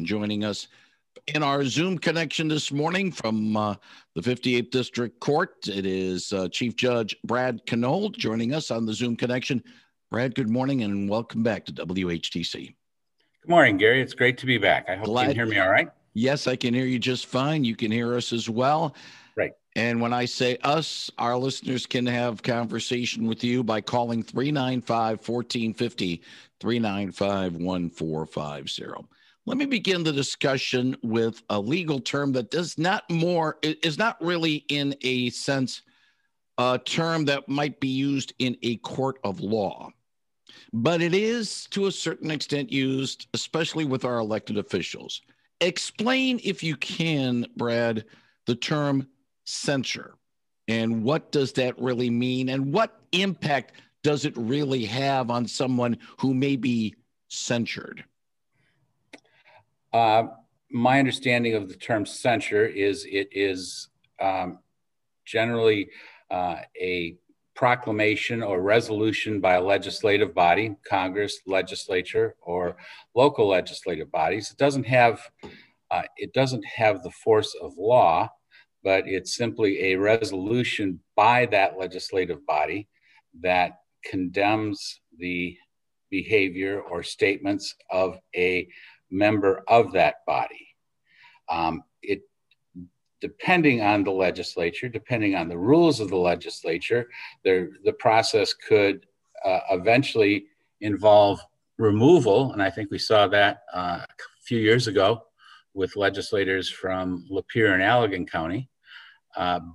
Joining us in our Zoom connection this morning from the 58th District Court, it is Chief Judge Brad Knoll joining us on the Zoom connection. Brad, good morning and welcome back to WHTC. Good morning, Gary. It's great to be back. I hope you can hear me all right. Yes, I can hear you just fine. You can hear us as well. Right. And when I say us, our listeners can have conversation with you by calling 395-1450, 395-1450. Let me begin the discussion with a legal term that is not really in a sense a term that might be used in a court of law, but it is to a certain extent used, especially with our elected officials. Explain, if you can, Brad, the term censure and what does that really mean and what impact does it really have on someone who may be censured? My understanding of the term censure is it is generally a proclamation or resolution by a legislative body, Congress, legislature, or local legislative bodies. It doesn't have the force of law, but it's simply a resolution by that legislative body that condemns the behavior or statements of a member of that body. Depending on the legislature, depending on the rules of the legislature, the process could eventually involve removal. And I think we saw that a few years ago with legislators from Lapeer and Allegan County.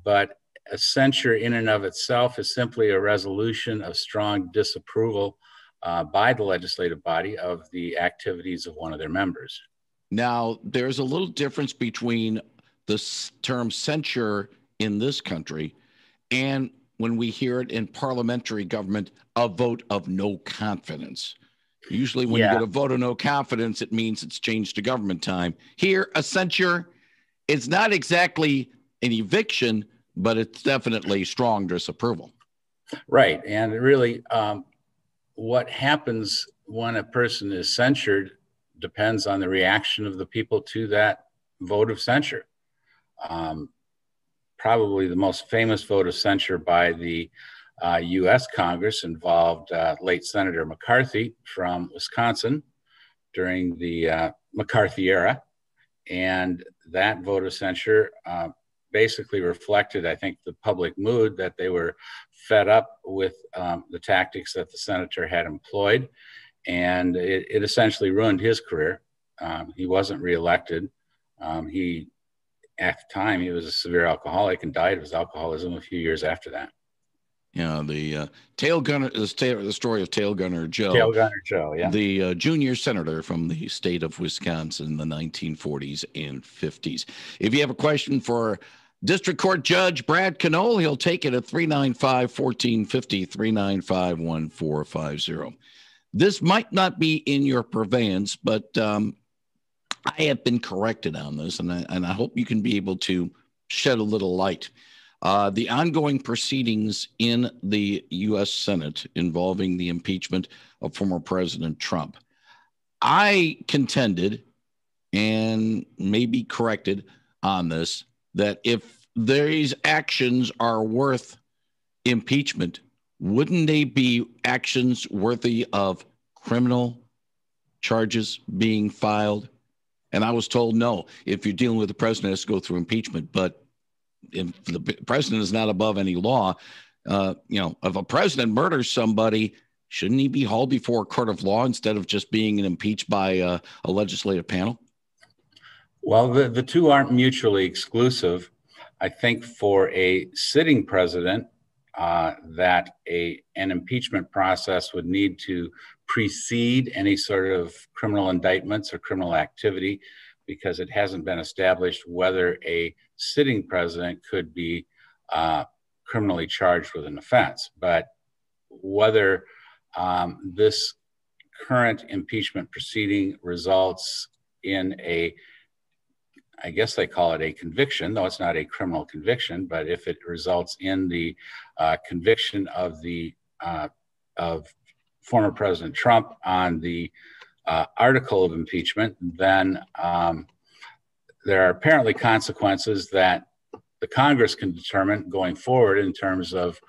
But a censure in and of itself is simply a resolution of strong disapproval by the legislative body of the activities of one of their members. Now, there's a little difference between the term censure in this country and when we hear it in parliamentary government, a vote of no confidence. Usually when you get a vote of no confidence, it means it's changed to government time. Here, a censure, it's not exactly an eviction, but it's definitely strong disapproval. Right. And really, what happens when a person is censured depends on the reaction of the people to that vote of censure. Probably the most famous vote of censure by the U.S. Congress involved late Senator McCarthy from Wisconsin during the McCarthy era. And that vote of censure basically reflected, I think, the public mood that they were fed up with the tactics that the senator had employed. And it essentially ruined his career. He wasn't reelected. At the time, he was a severe alcoholic and died of his alcoholism a few years after that. Yeah, the the story of Tail Gunner Joe. Tail Gunner Joe, yeah. The junior senator from the state of Wisconsin in the 1940s and 50s. If you have a question for District Court Judge Brad Knoll, he'll take it at 395-1450, 395-1450. This might not be in your purveyance, but I have been corrected on this, and I hope you can be able to shed a little light. The ongoing proceedings in the U.S. Senate involving the impeachment of former President Trump. I contended, and may be corrected on this, that if these actions are worth impeachment, wouldn't they be actions worthy of criminal charges being filed? And I was told, no, if you're dealing with the president, it has to go through impeachment. But if the president is not above any law, if a president murders somebody, shouldn't he be hauled before a court of law instead of just being impeached by a legislative panel? Well, the two aren't mutually exclusive. I think for a sitting president, that an impeachment process would need to precede any sort of criminal indictments or criminal activity, because it hasn't been established whether a sitting president could be criminally charged with an offense. But whether this current impeachment proceeding results in I guess they call it a conviction, though it's not a criminal conviction, but if it results in the conviction of former President Trump on the article of impeachment, then there are apparently consequences that the Congress can determine going forward in terms of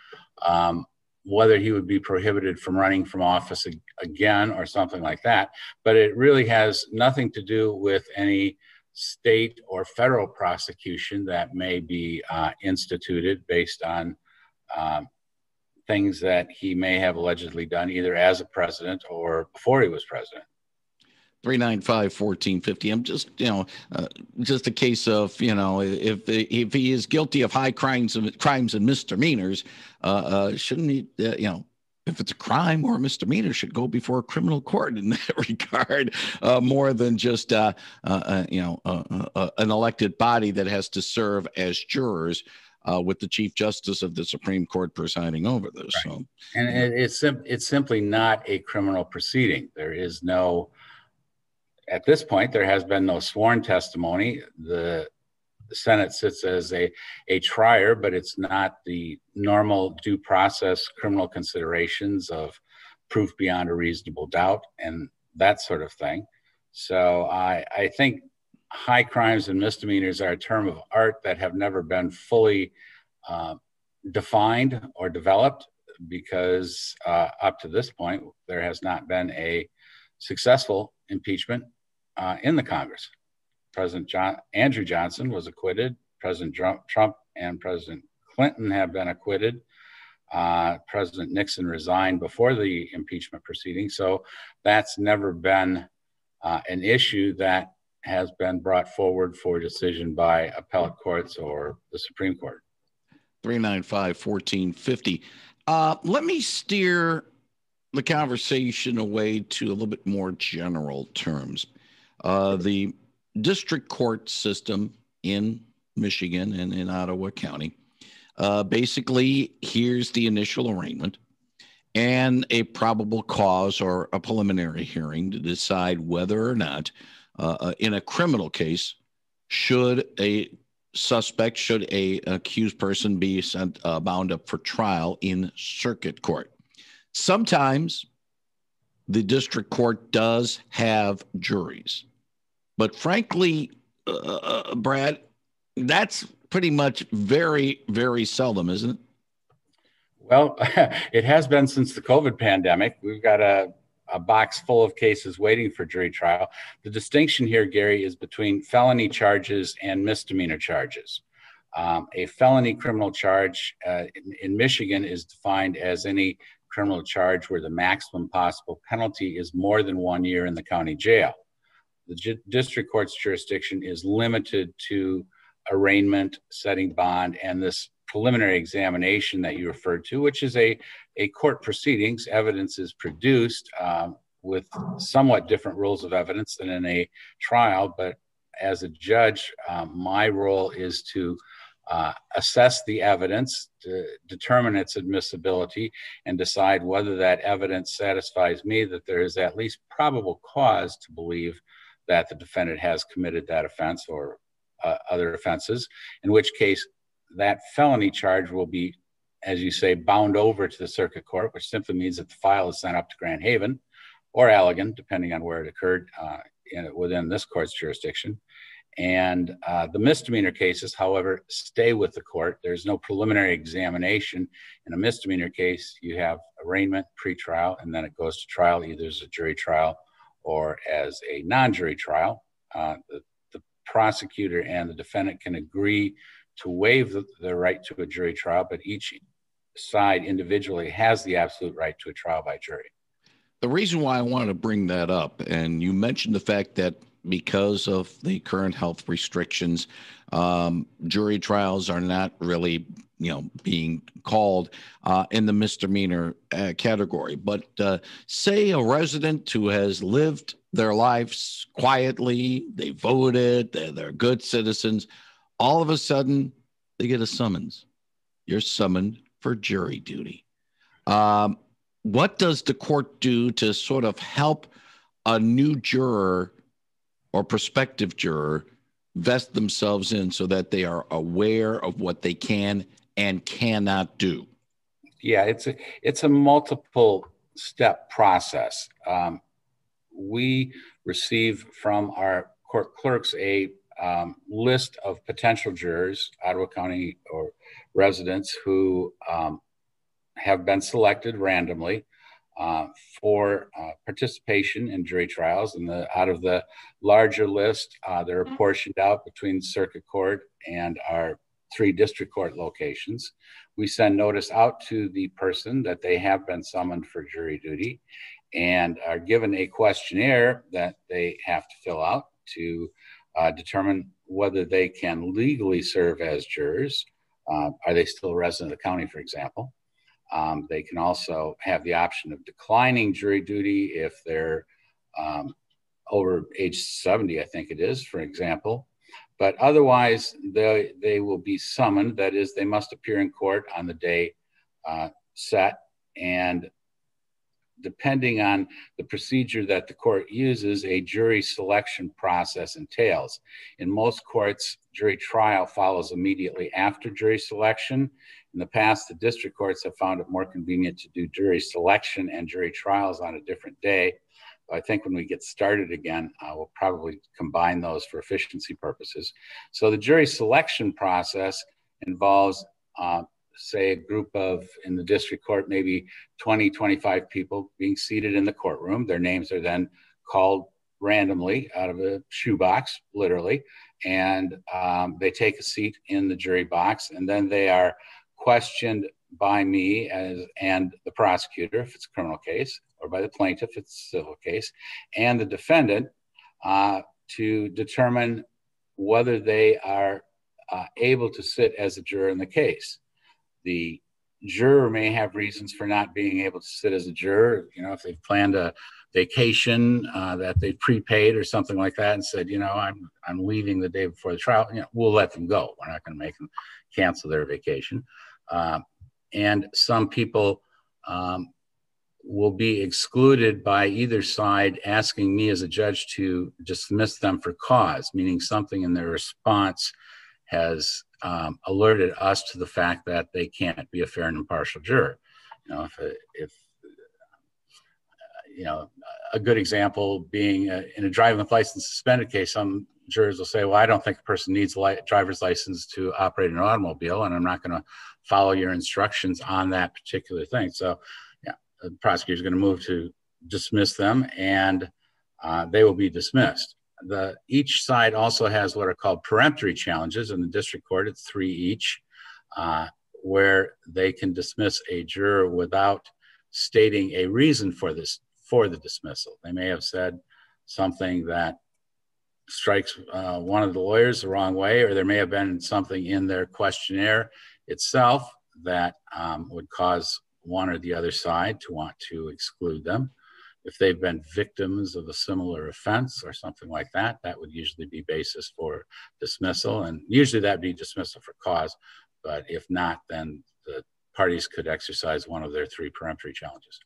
whether he would be prohibited from running from office again or something like that. But it really has nothing to do with any state or federal prosecution that may be instituted based on things that he may have allegedly done either as a president or before he was president. 395-1450. I'm just, just a case of, if he is guilty of high crimes and misdemeanors, shouldn't he, if it's a crime or a misdemeanor, should go before a criminal court in that regard, more than just, an elected body that has to serve as jurors with the Chief Justice of the Supreme Court presiding over this. Right. So, and it's simply not a criminal proceeding. There is no. At this point, there has been no sworn testimony. The Senate sits as a trier, but it's not the normal due process criminal considerations of proof beyond a reasonable doubt and that sort of thing. So I think high crimes and misdemeanors are a term of art that have never been fully defined or developed because up to this point, there has not been a successful impeachment in the Congress. President Andrew Johnson was acquitted. President Trump and President Clinton have been acquitted. President Nixon resigned before the impeachment proceeding. So that's never been an issue that has been brought forward for decision by appellate courts or the Supreme Court. 395-1450. Let me steer the conversation away to a little bit more general terms. The district court system in Michigan and in Ottawa County basically hears the initial arraignment and a probable cause or a preliminary hearing to decide whether or not in a criminal case should a accused person be bound up for trial in circuit court. Sometimes the district court does have juries. But frankly, Brad, that's pretty much very, very seldom, isn't it? Well, it has been since the COVID pandemic. We've got a box full of cases waiting for jury trial. The distinction here, Gary, is between felony charges and misdemeanor charges. A felony criminal charge in Michigan is defined as any criminal charge where the maximum possible penalty is more than 1 year in the county jail. The district court's jurisdiction is limited to arraignment, setting bond, and this preliminary examination that you referred to, which is a court proceedings. Evidence is produced with somewhat different rules of evidence than in a trial. But as a judge, my role is to assess the evidence, to determine its admissibility, and decide whether that evidence satisfies me that there is at least probable cause to believe that the defendant has committed that offense or other offenses, in which case that felony charge will be, as you say, bound over to the circuit court, which simply means that the file is sent up to Grand Haven or Allegan, depending on where it occurred within this court's jurisdiction. And the misdemeanor cases, however, stay with the court. There's no preliminary examination. In a misdemeanor case, you have arraignment, pretrial, and then it goes to trial, either as a jury trial or as a non-jury trial. The prosecutor and the defendant can agree to waive the right to a jury trial, but each side individually has the absolute right to a trial by jury. The reason why I wanted to bring that up, and you mentioned the fact that because of the current health restrictions, jury trials are not really, being called in the misdemeanor category. But say a resident who has lived their lives quietly, they voted, they're good citizens, all of a sudden they get a summons. You're summoned for jury duty. What does the court do to sort of help a new juror or prospective juror vest themselves in so that they are aware of what they can and cannot do? Yeah, it's a multiple step process. we receive from our court clerks a list of potential jurors, Ottawa County or residents who have been selected randomly for participation in jury trials. And out of the larger list, they're apportioned out between circuit court and our 3 district court locations. We send notice out to the person that they have been summoned for jury duty and are given a questionnaire that they have to fill out to determine whether they can legally serve as jurors. Are they still a resident of the county, for example? They can also have the option of declining jury duty if they're over age 70, I think it is, for example. But otherwise, they will be summoned. That is, they must appear in court on the day set. And depending on the procedure that the court uses, a jury selection process entails. In most courts, jury trial follows immediately after jury selection. In the past, the district courts have found it more convenient to do jury selection and jury trials on a different day. I think when we get started again, we'll probably combine those for efficiency purposes. So the jury selection process involves, say, a group of, in the district court, maybe 20, 25 people being seated in the courtroom. Their names are then called randomly out of a shoebox, literally, and they take a seat in the jury box, and then they are questioned by me and the prosecutor if it's a criminal case, or by the plaintiff if it's a civil case, and the defendant to determine whether they are able to sit as a juror in the case. The juror may have reasons for not being able to sit as a juror. You know, if they've planned a vacation that they prepaid or something like that and said, you know, I'm leaving the day before the trial, you know, we'll let them go. We're not going to make them cancel their vacation. And some people will be excluded by either side, asking me as a judge to dismiss them for cause, meaning something in their response has alerted us to the fact that they can't be a fair and impartial juror. You know, if you know, a good example being in a driving with license suspended case, some jurors will say, well, I don't think a person needs a driver's license to operate an automobile, and I'm not going to follow your instructions on that particular thing. So yeah, the prosecutor is going to move to dismiss them, and they will be dismissed. Each side also has what are called peremptory challenges. In the district court, it's 3 each, where they can dismiss a juror without stating a reason for the dismissal. They may have said something that strikes one of the lawyers the wrong way, or there may have been something in their questionnaire itself that would cause one or the other side to want to exclude them. If they've been victims of a similar offense or something like that, that would usually be basis for dismissal. And usually that'd be dismissal for cause. But if not, then the parties could exercise one of their 3 peremptory challenges.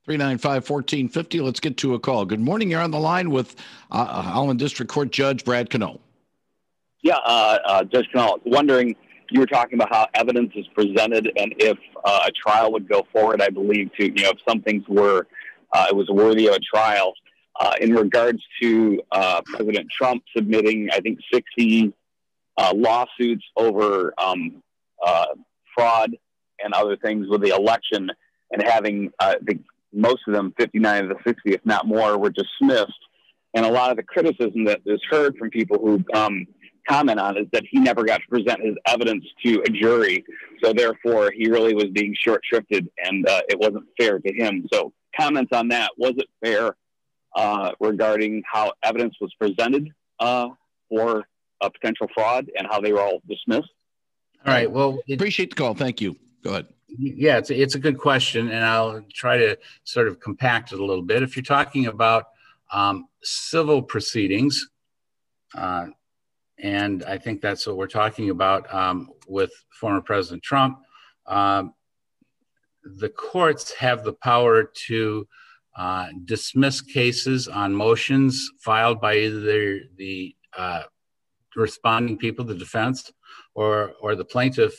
395-1450. Let's get to a call. Good morning. You're on the line with Holland District Court Judge Brad Knoll. Yeah, Judge Knoll, wondering, you were talking about how evidence is presented and if a trial would go forward, I believe, to, you know, if some things were, it was worthy of a trial. In regards to President Trump submitting, I think, 60 lawsuits over fraud and other things with the election, and having most of them, 59 of the 60, if not more, were dismissed. And a lot of the criticism that is heard from people who comment on is that he never got to present his evidence to a jury. So therefore, he really was being short-shrifted, and it wasn't fair to him. So comments on that. Was it fair regarding how evidence was presented for a potential fraud and how they were all dismissed? All right. Well, Appreciate the call. Thank you. Go ahead. Yeah, it's a good question, and I'll try to sort of compact it a little bit. If you're talking about civil proceedings, and I think that's what we're talking about with former President Trump, the courts have the power to dismiss cases on motions filed by either the responding people, the defense, or the plaintiff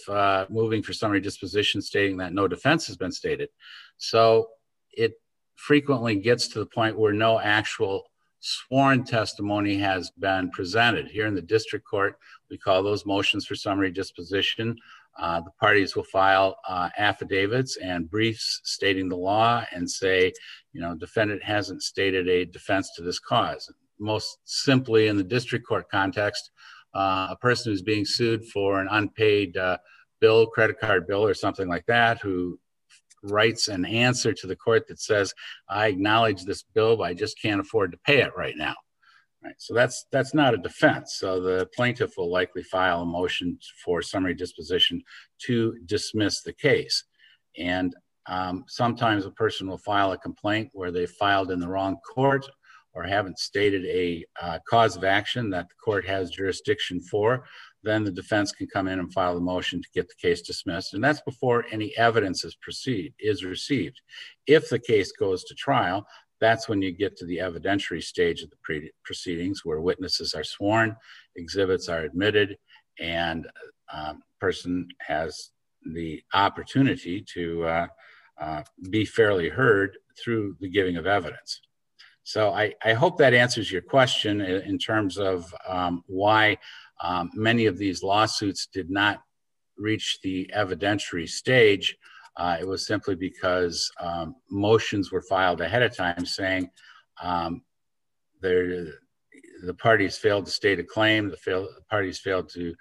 moving for summary disposition stating that no defense has been stated. So frequently gets to the point where no actual sworn testimony has been presented. Here in the district court, we call those motions for summary disposition. The parties will file affidavits and briefs stating the law and say, defendant hasn't stated a defense to this cause. Most simply, in the district court context, a person who's being sued for an unpaid bill, credit card bill or something like that, who writes an answer to the court that says, I acknowledge this bill, but I just can't afford to pay it right now. Right. So that's not a defense. So the plaintiff will likely file a motion for summary disposition to dismiss the case. And sometimes a person will file a complaint where they filed in the wrong court or haven't stated a cause of action that the court has jurisdiction for. Then the defense can come in and file a motion to get the case dismissed. And that's before any evidence is received. If the case goes to trial, that's when you get to the evidentiary stage of the proceedings, where witnesses are sworn, exhibits are admitted, and person has the opportunity to be fairly heard through the giving of evidence. So I hope that answers your question in terms of why many of these lawsuits did not reach the evidentiary stage. It was simply because motions were filed ahead of time saying the parties failed to state a claim, the parties failed to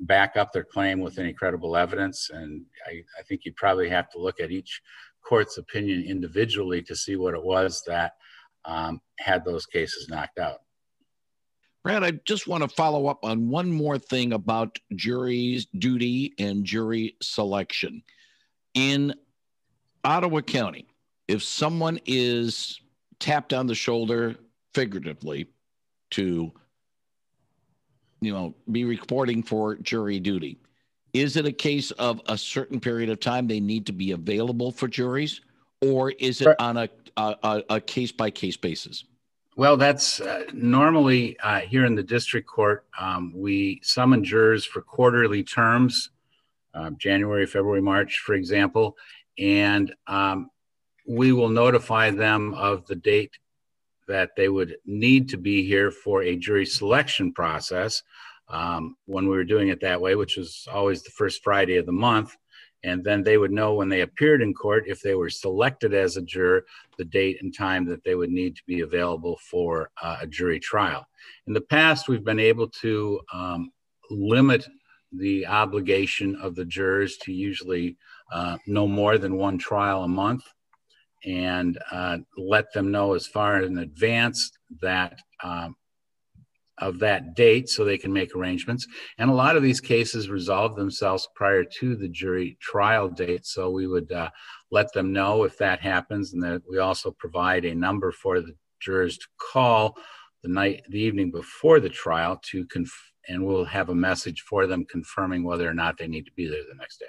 back up their claim with any credible evidence. And I think you'd probably have to look at each court's opinion individually to see what it was that had those cases knocked out. Brad, I just want to follow up on one more thing about jury's duty and jury selection. In Ottawa County, if someone is tapped on the shoulder, figuratively, to be reporting for jury duty, is it a case of a certain period of time they need to be available for juries, or is it on a case-by-case basis? Well, that's normally here in the district court, we summon jurors for quarterly terms, January, February, March, for example, and we will notify them of the date that they would need to be here for a jury selection process when we were doing it that way, which was always the first Friday of the month. And then they would know when they appeared in court, if they were selected as a juror, the date and time that they would need to be available for a jury trial. In the past, we've been able to limit the obligation of the jurors to usually no more than one trial a month, and let them know as far in advance that of that date so they can make arrangements. And a lot of these cases resolve themselves prior to the jury trial date. So we would let them know if that happens, and that we also provide a number for the jurors to call the evening before the trial and we'll have a message for them confirming whether or not they need to be there the next day.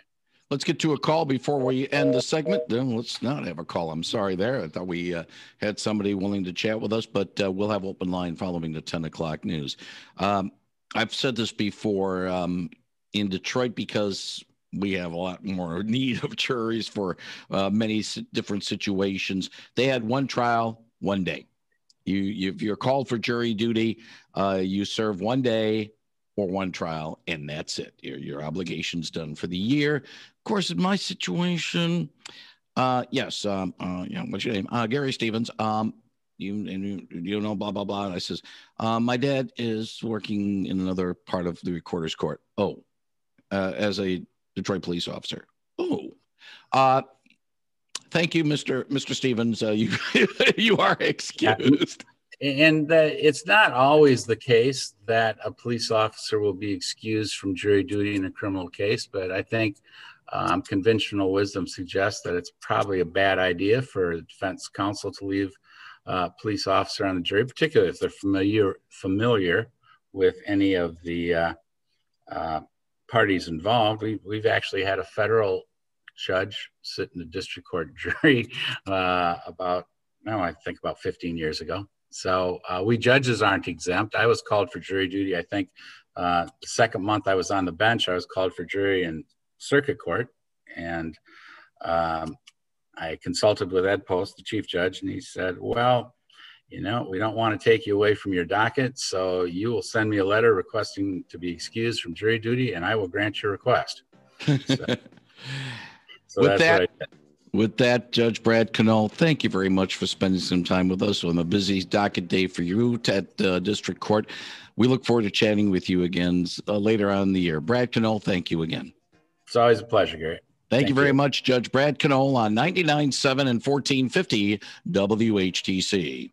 Let's get to a call before we end the segment. Let's not have a call. I'm sorry there. I thought we had somebody willing to chat with us, but we'll have open line following the 10 o'clock news. I've said this before in Detroit, because we have a lot more need of juries for many different situations. They had one trial, one day. If you're called for jury duty, you serve one day or one trial, and that's it. Your obligation's done for the year. Of course, in my situation, what's your name? Gary Stevens. You know, blah, blah, blah. And I says, my dad is working in another part of the recorder's court. Oh, as a Detroit police officer. Oh, thank you, Mr. Stevens. You are excused. And it's not always the case that a police officer will be excused from jury duty in a criminal case, but I think conventional wisdom suggests that it's probably a bad idea for a defense counsel to leave a police officer on the jury, particularly if they're familiar with any of the parties involved. We've actually had a federal judge sit in the district court jury about 15 years ago. So we judges aren't exempt. I was called for jury duty. I think the second month I was on the bench, I was called for jury in circuit court. And I I consulted with Ed Post, the chief judge, and he said, well, we don't want to take you away from your docket, so you will send me a letter requesting to be excused from jury duty, and I will grant your request. So with that's that, what I did. With that, Judge Brad Knoll, thank you very much for spending some time with us on a busy docket day for you at District Court. We look forward to chatting with you again later on in the year. Brad Knoll, thank you again. It's always a pleasure, Gary. Thank you very much, Judge Brad Knoll on 99.7 and 1450 WHTC.